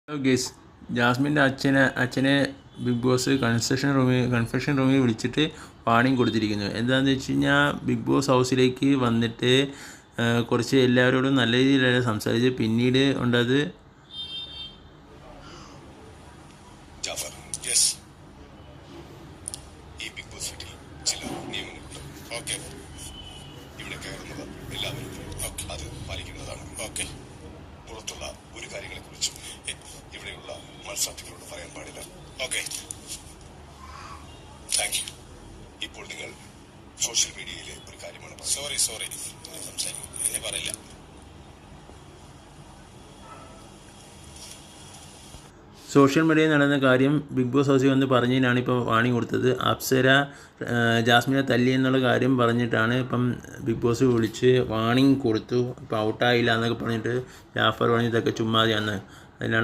Hello guys, ജാസ്മിൻ്റെ അച്ഛനെ big boss confession റൂമിൽ വിളിച്ചിട്ട് വാണിംഗ് കൊടുത്തിരിക്കുന്നു. എന്താണെന്ന് വെച്ച് കഴിഞ്ഞാൽ ബിഗ് ബോസ് ഹൗസിലേക്ക് വന്നിട്ട് കുറച്ച് എല്ലാവരോടും നല്ല രീതിയിലല്ല സംസാരിച്ച് പിന്നീട് ഉണ്ടത് ഈ ബിഗ് ബോസ് വീട്ടിൽ ചില നിയമങ്ങളുണ്ട്. ഓക്കെ, ഇവിടെ കയറുന്നത് എല്ലാവരും അത് പാലിക്കേണ്ടതാണ്. ഓക്കെ, പുറത്തുള്ള ഒരു കാര്യങ്ങളെ കുറിച്ചും ഇവിടെയുള്ള മത്സരാർത്ഥികളോട് പറയാൻ പാടില്ല. Okay, thank you. ഇപ്പോൾ നിങ്ങൾ സോഷ്യൽ മീഡിയയിലെ ഒരു കാര്യമാണ്. സോറി സംസാരിക്കും, എന്നെ പറയില്ല. സോഷ്യൽ മീഡിയയിൽ നടന്ന കാര്യം ബിഗ് ബോസ് ഹൗസിൽ വന്ന് പറഞ്ഞതിനാണ് ഇപ്പോൾ വാണിംഗ് കൊടുത്തത്. അപ്സര ജാസ്മിനെ തല്ലി എന്നുള്ള കാര്യം പറഞ്ഞിട്ടാണ് ഇപ്പം ബിഗ് ബോസ് വിളിച്ച് വാണിംഗ് കൊടുത്തു. ഇപ്പോൾ ഔട്ടായില്ല എന്നൊക്കെ പറഞ്ഞിട്ട് ജാഫർ പറഞ്ഞിട്ടൊക്കെ ചുമ്മാതെയാണ്.